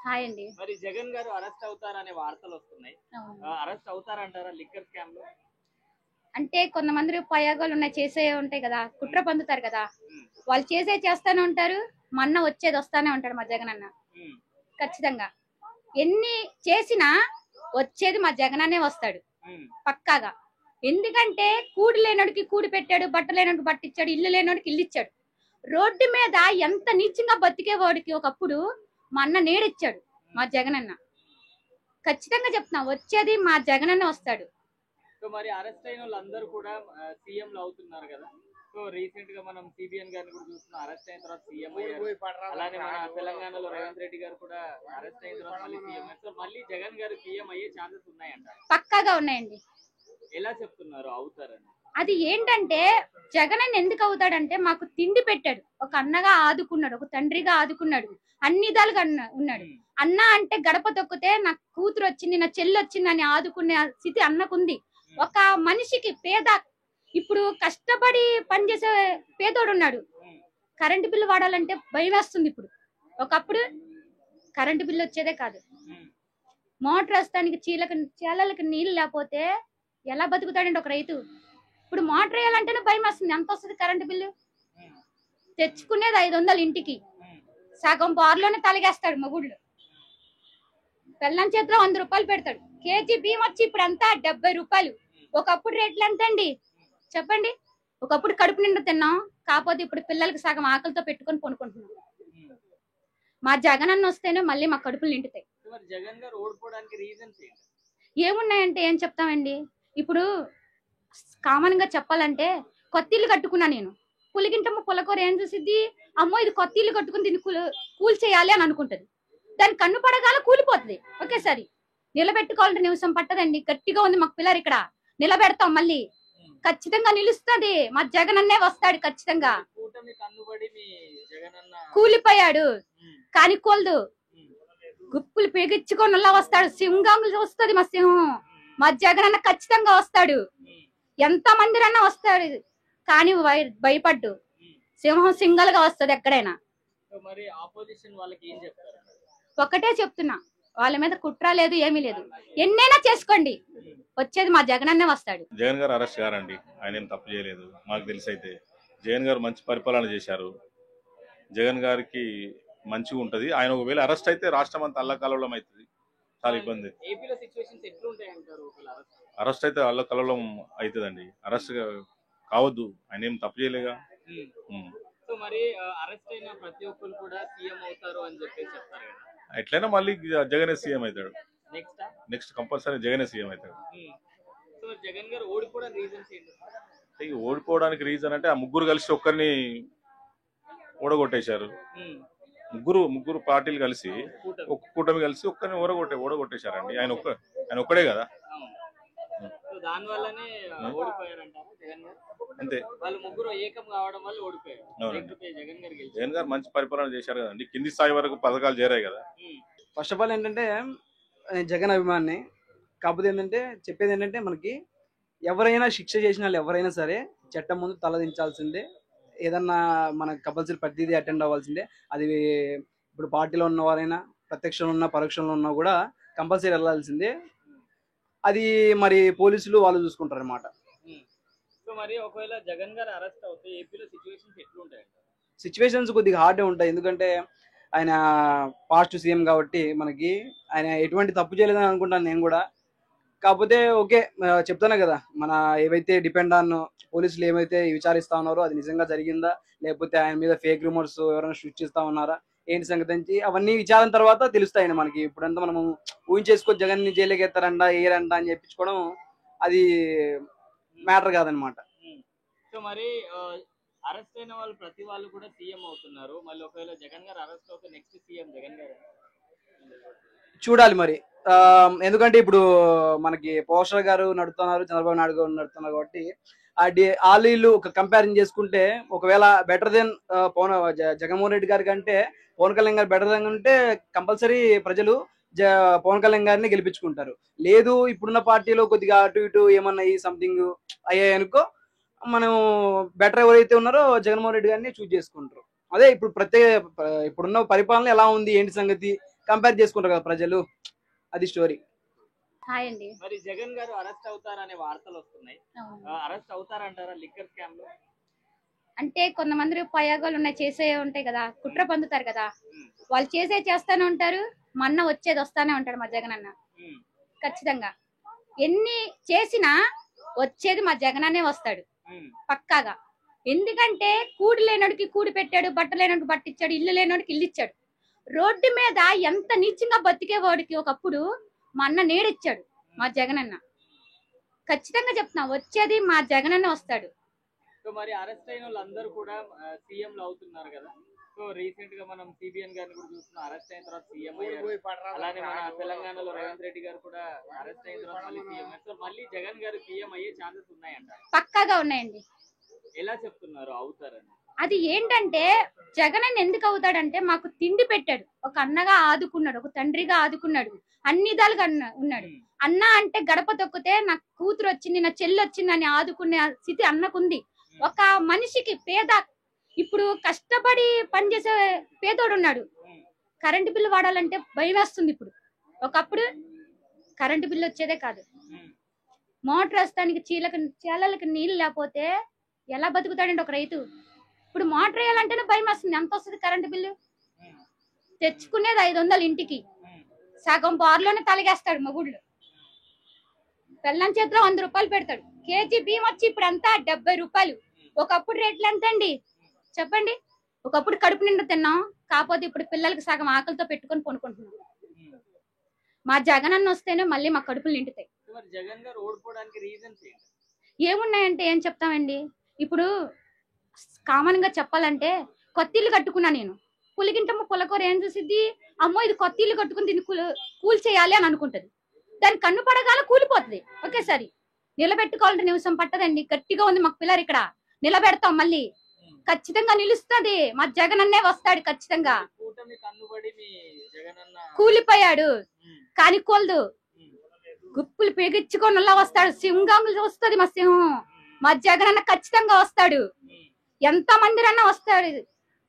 Hi అండి. మరి జగన్ గారు అరెస్ట్ అవుతారనే వార్తలు వస్తున్నాయి. అవును. అరెస్ట్ అవుతారంటారా లిక్కర్ స్కామ్ లో? అంటే కొంతమంది ప్రయోగాలున్నాయి, చేసేయి ఉంటాయి కదా! కుట్ర హ్మ్. పన్నుతారు కదా! హ్మ్. వాళ్ళు చేసేయి చేస్తానే ఉంటారు. మా అన్న వచ్చేది వస్తానే ఉంటాడు మా జగనన్న. హ్మ్. ఖచ్చితంగా. ఎన్ని చేసినా వచ్చేది మా జగనన్నే వస్తాడు. హ్మ్. పక్కాగా. ఎందుకంటే కూడు లేనోడికి కూడు పెట్టాడు, బట్ట లేనోడికి బట్ట ఇచ్చాడు, ఇల్లు లేనోడికి ఇల్లు ఇచ్చాడు. రోడ్డు మీద ఎంత నీచంగా బతికేవాడికి ఒకప్పుడు మా అన్న నీడిచ్చాడు మా జగనన్న. ఖచ్చితంగా చెప్తున్నా, వచ్చేది మా జగనన్న వస్తాడు. సో మరి అరెస్ట్ అయిన వాళ్ళందరూ కూడా సీఎంలు అవుతున్నారు కదా. సో రీసెంట్ గా మనం సిబిఎన్ గారిని కూడా చూస్తున్నాం, అరెస్ట్ అయిన తర్వాత సీఎం అయ్యారు. అలానే మన తెలంగాణలో రేవంత్ రెడ్డి గారు కూడా అరెస్ట్ అయిన తర్వాత మళ్ళీ సీఎం అయ్యారు. సో మళ్ళీ జగన్ గారు సీఎం అయ్యే ఛాన్సెస్ ఉన్నాయంట. పక్కాగా ఉన్నాయండి. ఎలా చెప్తున్నారు అవుతారని? అది ఏంటంటే జగనన్న ఎందుకు అవుతాడంటే మాకు తిండి పెట్టాడు, ఒక అన్నగా ఆదుకున్నాడు, ఒక తండ్రిగా ఆదుకున్నాడు, అన్ని విధాలుగా ఉన్నాడు. అన్న అంటే గడప తొక్కితే నా కూతురు వచ్చింది, నా చెల్లి వచ్చింది అని ఆదుకునే స్థితి అన్నకుంది. ఒక మనిషికి పేద, ఇప్పుడు కష్టపడి పనిచేసే పేదోడు ఉన్నాడు, కరెంటు బిల్లు వాడాలంటే భయం వేస్తుంది. ఇప్పుడు ఒకప్పుడు కరెంటు బిల్లు వచ్చేదే కాదు, మోటార్ వేస్తానికి చీలలకు నీళ్ళు లేకపోతే ఎలా బతుకుతాడండి ఒక రైతు? ఇప్పుడు మోటార్ వేయాలంటేనే భయం వస్తుంది. ఎంత వస్తుంది కరెంటు బిల్లు? తెచ్చుకునేది 500 ఇంటికి, సగం బార్లోనే తలగేస్తాడు మగుళ్ళు. పెళ్ళం చేతిలో 100 రూపాయలు పెడతాడు. కేజీ బియ్యం వచ్చి ఇప్పుడు అంతా 70 రూపాయలు. ఒకప్పుడు రేట్లు ఎంత అండి చెప్పండి? ఒకప్పుడు కడుపు నిండా తిన్నాం, కాకపోతే ఇప్పుడు పిల్లలకి సగం ఆకలితో పెట్టుకొని కొనుక్కుంటున్నాం. మా జగనన్న వస్తేనే మళ్ళీ మా కడుపులు నిండుతాయి. జగన్ గారు ఓడిపోవడానికి రీజన్స్ ఏంటి? ఏమున్నాయంటే ఏం చెప్తామండి? ఇప్పుడు కామన్ గా చెప్పాలంటే కొత్త ఇల్లు కట్టుకున్నా నేను, పులిగింటమ్మ పులకూర ఏం చూసిద్ది? అమ్మో ఇది కొత్త ఇల్లు కట్టుకుని దీన్ని కూల్ చేయాలి అని అనుకుంటది. దాని కన్ను పడగాల కూలిపోతుంది ఒకేసారి. నిలబెట్టుకోవాలంటే నిమిషం పట్టదండి. గట్టిగా ఉంది మాకు పిల్లలు, ఇక్కడ నిలబెడతాం, మళ్ళీ ఖచ్చితంగా నిలుస్తుంది. మా జగనన్నే వస్తాడు ఖచ్చితంగా. కూలిపోయాడు కానీ కోల్దు, గుప్పులు పిగిచ్చుకొని వస్తాడు. సింహంలు వస్తుంది మా సింహం. మా జగనన్న ఖచ్చితంగా వస్తాడు. ఎంత మందిరన్నా వస్తాడు కానీ భయపడ్డు. సింహం సింగల్ గా వస్తుంది ఎక్కడైనా. ఒక్కటే చెప్తున్నా, వాళ్ళ మీద కుట్ర లేదు, ఏమీ లేదు. ఎన్నైనా చేసుకోండి, వచ్చేది మా జగనన్నే వస్తాడు. జగన్ గారు అరెస్ట్ గారండి, ఆయన ఏం తప్పు చేయలేదు. మాకు తెలిసి అయితే జగన్ గారు మంచి పరిపాలన చేశారు. జగన్ గారికి మంచిగా ఉంటది. ఆయన ఒకవేళ అరెస్ట్ అయితే రాష్ట్రం అంతా అల్లకల్లోలం అవుతుంది. చాలా ఇబ్బంది. అరెస్ట్ అయితే అల్లకల్లోలం అవుతుందండి. అరెస్ట్ కావద్దు, ఆయన ఏం తప్పు చేయలేగా. సో మరి అరెస్ట్ అయిన ప్రతి ఒక్కరు కూడా సీఎం అవుతారు అని చెప్పేసి చెప్తారు కదా. ఎట్లయినా మళ్ళీ జగనే సీఎం అవుతాడు. నెక్స్ట్ కంపల్సరీ జగనే సీఎం అవుతాడు. సో జగన్ గారు ఓడిపోవడానికి రీజన్స్ ఏంటి? ఓడిపోవడానికి రీజన్ అంటే ఆ ముగ్గురు కలిసి ఒక్కరిని ఓడగొట్టేశారు. ముగ్గురు పార్టీలు కలిసి ఒక కూటమి కలిసి ఒక్కరిని ఓడగొట్టేశారండి. ఆయన ఒక్కడే కదా. దానివల్లనే ఓడిపోయారంటారు జగన్ గారు. అంతే, వాళ్ళు ముగ్గురు ఏకం కావడం వల్ల ఓడిపోయారు. జగన్ గారు మంచి పరిపాలన చేశారు కదండి. కింది స్థాయి వరకు పథకాలు చేరాయి కదా. ఫస్ట్ ఆఫ్ ఆల్ ఏంటంటే జగన్ అభిమాని. కాకపోతే ఏంటంటే చెప్పేది ఏంటంటే మనకి ఎవరైనా శిక్ష చేసిన వాళ్ళు ఎవరైనా సరే చట్టం ముందు తలదించాల్సిందే. ఏదన్నా మనకు కంపల్సరీ ప్రతిదీ అటెండ్ అవ్వాల్సిందే. అది ఇప్పుడు పార్టీలో ఉన్న వారైనా, ప్రత్యక్షంలో ఉన్న పరోక్షంలో ఉన్నా కూడా కంపల్సరీ వెళ్ళాల్సిందే. అది మరి పోలీసులు వాళ్ళు చూసుకుంటారు అన్నమాట. సో మరి ఒకవేళ జగన్ గారు అరెస్ట్ అవుతే ఏపీలో సిచ్యువేషన్స్ ఎట్లుంటాయి? సిచ్యువేషన్స్ కొద్దిగా హార్డే ఉంటాయి. ఎందుకంటే ఆయన పాస్ట్ సీఎం కాబట్టి మనకి ఆయన ఎటువంటి తప్పు చేయలేదని అనుకుంటాను నేను కూడా. కాకపోతే ఓకే, చెప్తానే కదా, మన ఏవైతే డిపెండ్ ఆన్ పోలీసులు ఏమైతే విచారిస్తా ఉన్నారో అది నిజంగా జరిగిందా, లేకపోతే ఆయన మీద ఫేక్ రూమర్స్ ఎవరైనా సృష్టిస్తా ఉన్నారా, ఏంటి సంగతి నుంచి అవన్నీ విచారణ తర్వాత తెలుస్తాయండి మనకి. ఇప్పుడంతా మనం ఊహించేసుకొని జగన్ ని జైలుకి ఎత్తారంట ఏరంట అని చెప్పించుకోవడం అది మ్యాటర్ కాదనమాట. సో మరి అరెస్ట్ అయిన వాళ్ళు ప్రతి వాళ్ళు కూడా సీఎం అవుతున్నారు. మళ్ళీ ఒకవేళ జగన్ గారు అరెస్ట్ అవుతే నెక్స్ట్ సీఎం జగన్ గారు చూడాలి మరి. ఎందుకంటే ఇప్పుడు మనకి పోస్టర్ గారు నడుతున్నారు, చంద్రబాబు నాయుడు గారు నడుతున్నారు కాబట్టి వాళ్ళు ఒక కంపారిజన్ చేసుకుంటే ఒకవేళ బెటర్ దెన్ జగన్మోహన్ రెడ్డి గారి కంటే పవన్ కళ్యాణ్ గారు బెటర్ దెన్ ఉంటే కంపల్సరీ ప్రజలు పవన్ కళ్యాణ్ గారిని గెలిపించుకుంటారు. లేదు ఇప్పుడున్న పార్టీలో కొద్దిగా అటు ఇటు ఏమన్నా సంథింగ్ అయ్యాయి అనుకో, మనం బెటర్ ఎవరైతే ఉన్నారో జగన్మోహన్ రెడ్డి గారిని చూజ్ చేసుకుంటారు. అదే ఇప్పుడు ఇప్పుడున్న పరిపాలన ఎలా ఉంది ఏంటి సంగతి కంపేర్ చేసుకుంటారు కదా ప్రజలు. అది స్టోరీ. హాయ్ అండి. మరి జగన్ గారు అరెస్ట్ అవుతారనే వార్తలు వస్తున్నాయి. అరెస్ట్ అవుతారంటారా లిక్కర్ స్కామ్ లో? అంటే కొంతమంది ప్రయోగాలు ఉన్నాయి, చేసే ఉంటాయి కదా, కుట్ర పొందుతారు కదా, వాళ్ళు చేస్తానే ఉంటారు. మా అన్న వచ్చేది వస్తానే ఉంటాడు, మా జగన్ అన్న. ఖచ్చితంగా ఎన్ని చేసినా వచ్చేది మా జగన్ అన్నే వస్తాడు పక్కాగా. ఎందుకంటే కూడి లేనోడికి కూడి పెట్టాడు, బట్ట లేనోడికి బట్ట ఇచ్చాడు, ఇల్లు లేనోడికి ఇల్లు ఇచ్చాడు. రోడ్డు మీద ఎంత నీచంగా బతికేవాడికి ఒకప్పుడు మా అన్న నేడిచ్చాడు మా జగన్ అన్న. ఖచ్చితంగా చెప్తున్నా, వచ్చేది మా జగన్ అన్న వస్తాడు. సో మరి అరెస్ట్ అయిన వాళ్ళందరూ కూడా సీఎంలు అవుతున్నారు కదా. సో రీసెంట్ గా మనం సిబిఎన్ గారిని కూడా చూస్తున్నాం, అరెస్ట్ అయిన తర్వాత సీఎం అయ్యారు. అలానే మన తెలంగాణలో రేవంత్ రెడ్డి గారు కూడా అరెస్ట్ అయిన తర్వాత మళ్ళీ సీఎం అయ్యారు. సో మళ్ళీ జగన్ గారు సీఎం అయ్యే ఛాన్సెస్ ఉన్నాయంట. పక్కాగా ఉన్నాయండి. ఎలా చెప్తున్నారు అవుతారని? అది ఏంటంటే జగన్ అన్న ఎందుకు అవుతాడంటే మాకు తిండి పెట్టాడు, ఒక అన్నగా ఆదుకున్నాడు, ఒక తండ్రిగా ఆదుకున్నాడు, అన్ని విధాలుగా ఉన్నాడు. అన్న అంటే గడప తొక్కితే నా కూతురు వచ్చింది, నా చెల్లి వచ్చింది అని ఆదుకునే స్థితి అన్నకుంది. ఒక మనిషికి పేద, ఇప్పుడు కష్టపడి పనిచేసే పేదోడు ఉన్నాడు, కరెంటు బిల్లు వాడాలంటే భయం వేస్తుంది. ఇప్పుడు ఒకప్పుడు కరెంటు బిల్లు వచ్చేదే కాదు, మోటార్ వేస్తానికి చీలలకు నీళ్ళు లేకపోతే ఎలా బతుకుతాడండి ఒక రైతు. ఇప్పుడు మోటార్ వేయాలంటేనే భయం వస్తుంది. ఎంత వస్తుంది కరెంటు బిల్లు? తెచ్చుకునేది 500 ఇంటికి, సగం బార్లోనే తలగేస్తాడు మొగుళ్ళు. పెళ్ళం చేతిలో 100 రూపాయలు పెడతాడు. కేజీ బియ్యం వచ్చి ఇప్పుడు అంతా 70 రూపాయలు. ఒకప్పుడు రేట్లు ఎంత అండి చెప్పండి? ఒకప్పుడు కడుపు నిండా తిన్నాం, కాకపోతే ఇప్పుడు పిల్లలకి సగం ఆకలితో పెట్టుకొని కొనుక్కుంటున్నాం. మా జగన్ అన్న వస్తేనే మళ్ళీ మా కడుపులు నిండుతాయి. జగన్ గారు ఓడిపోవడానికి రీజన్స్ ఏమున్నాయంటే ఏం చెప్తామండి? ఇప్పుడు కామన్ గా చెప్పాలంటే కొత్త ఇల్లు కట్టుకున్నా నేను, పులిగింటమ్మ పులకూర ఏం చూసిద్ది, అమ్మో ఇది కొత్త ఇల్లు కట్టుకుని దీన్ని కూల్ చేయాలి అని అనుకుంటది. దాని కన్ను పడగాల కూలిపోతుంది ఒకేసారి. నిలబెట్టుకోవాలంటే నిమిషం పట్టదండి. గట్టిగా ఉంది మాకు పిల్లలు, ఇక్కడ నిలబెడతాం, మళ్ళీ ఖచ్చితంగా నిలుస్తుంది. మా జగన్ అన్నే వస్తాడు ఖచ్చితంగా. కూలిపోయాడు కానీ కోల్దు, గుప్పులు పెగిచ్చుకొని వస్తాడు. సింహంగా వస్తుంది మా సింహం. మా జగన్ అన్న ఖచ్చితంగా వస్తాడు. ఎంత మంది అన్నా వస్తాడు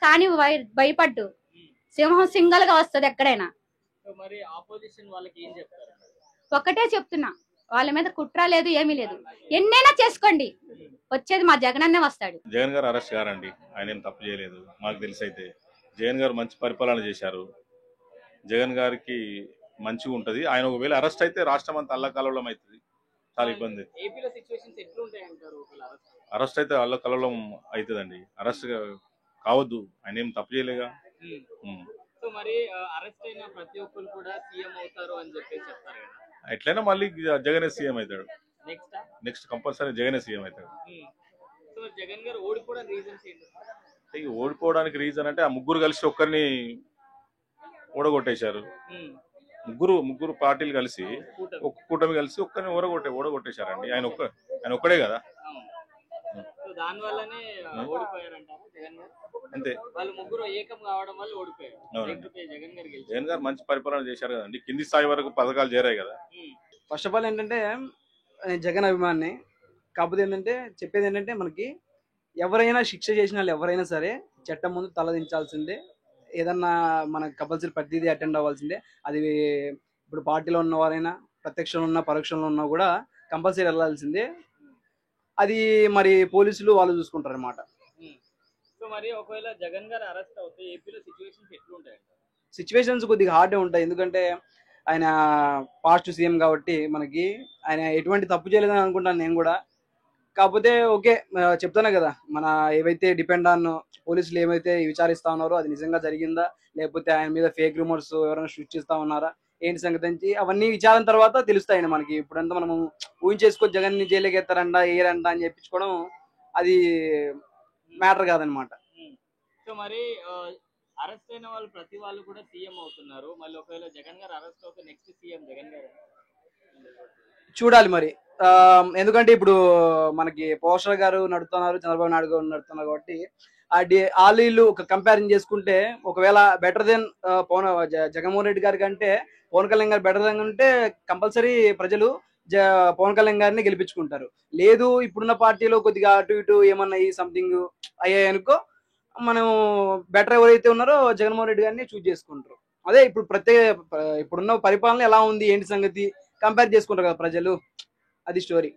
కానీ భయపడ్డు. సింహం సింగల్ గా వస్తుంది ఎక్కడైనా. ఒకటే చెప్తున్నా, వాళ్ళ మీద కుట్ర లేదు, ఏమీ లేదు. ఎన్నైనా చేసుకోండి, వచ్చేది మా జగన్ అన్నే వస్తాడు. జగన్ గారు అరెస్ట్ గారండి, ఆయన ఏం తప్పు చేయలేదు. మాకు తెలిసి అయితే జగన్ గారు మంచి పరిపాలన చేశారు. జగన్ గారికి మంచిగా ఉంటది. ఆయన ఒకవేళ అరెస్ట్ అయితే రాష్ట్రం అంతా అల్లకల్లోలం అవుతుంది. చాలా ఇబ్బంది. అరెస్ట్ అయితే అల్లకల్లోలం అవుతుందండి. అరెస్ట్ కావద్దు, ఆయన ఏం తప్పు చేయలేగా. ఎట్లయినా మళ్ళీ జగనే సీఎం అవుతాడు. నెక్స్ట్ కంపల్సరీ జగనే సీఎం అవుతాడు. ఓడిపోవడానికి రీజన్ అంటే ఆ ముగ్గురు కలిసి ఒక్కరిని ఓడగొట్టేశారు. ముగ్గురు పార్టీలు కలిసి ఒక కూటమి కలిసి ఒక్కరిని ఓడగొట్టేశారండి. ఆయన ఒక్కడే కదా. అంతే. జగన్ గారు మంచి పరిపాలన చేశారు కదండి. కింది స్థాయి వరకు పథకాలు చేరాయి కదా. ఫస్ట్ ఆఫ్ ఆల్ ఏంటంటే జగన్ అభిమాని, కాకపోతే ఏంటంటే చెప్పేది ఏంటంటే మనకి ఎవరైనా శిక్ష చేసిన వాళ్ళు ఎవరైనా సరే చట్టం ముందు తలదించాల్సిందే. ఏదన్నా మనకు కంపల్సరీ ప్రతిదీ అటెండ్ అవ్వాల్సిందే. అది ఇప్పుడు పార్టీలో ఉన్నవారైనా, ప్రత్యక్షంలో ఉన్నా పరోక్షంలో ఉన్నా కూడా కంపల్సరీ వెళ్ళాల్సిందే. అది మరి పోలీసులు వాళ్ళు చూసుకుంటారు అన్నమాట. సిచ్యువేషన్స్ కొద్దిగా హార్డే ఉంటాయి. ఎందుకంటే ఆయన పాస్ట్ సీఎం కాబట్టి మనకి ఆయన ఎటువంటి తప్పు చేయలేదని అనుకుంటాను నేను కూడా. కాకపోతే ఓకే, చెప్తానే కదా, మన ఏవైతే డిపెండ్ ఆన్ పోలీసులు ఏమైతే విచారిస్తా ఉన్నారో అది నిజంగా జరిగిందా, లేకపోతే ఆయన మీద ఫేక్ రూమర్స్ ఎవరైనా సృష్టిస్తా ఉన్నారా, ఏంటి సంగతి నుంచి అవన్నీ విచారణ తర్వాత తెలుస్తాయండి మనకి. ఇప్పుడంతా మనము ఊహించేసుకో జగన్ ని జైలుకి ఎత్తారంట ఏరంట అని చెప్పించుకోవడం అది మ్యాటర్ కాదనమాట. సో మరి అరెస్ట్ అయిన వాళ్ళు ప్రతి వాళ్ళు కూడా సీఎం అవుతున్నారు. మళ్ళీ ఒకవేళ జగన్ గారు అరెస్ట్ అవుతే నెక్స్ట్ సీఎం జగన్ గారు చూడాలి మరి. ఎందుకంటే ఇప్పుడు మనకి పోస్టర్ గారు నడుతున్నారు, చంద్రబాబు నాయుడు గారు నడుతున్నారు కాబట్టి వాళ్ళు ఒక కంపారిజన్ చేసుకుంటే ఒకవేళ బెటర్ దెన్ జగన్మోహన్ రెడ్డి గారి కంటే పవన్ కళ్యాణ్ గారు బెటర్ దెన్ ఉంటే కంపల్సరీ ప్రజలు పవన్ కళ్యాణ్ గారిని గెలిపించుకుంటారు. లేదు ఇప్పుడున్న పార్టీలో కొద్దిగా అటు ఇటు ఏమన్నా సంథింగ్ అయ్యాయి అనుకో, మనం బెటర్ ఎవరైతే ఉన్నారో జగన్మోహన్ రెడ్డి గారిని చూజ్ చేసుకుంటారు. అదే ఇప్పుడు ఇప్పుడున్న పరిపాలన ఎలా ఉంది ఏంటి సంగతి కంపేర్ చేసుకుంటారు కదా ప్రజలు, అది స్టోరీ.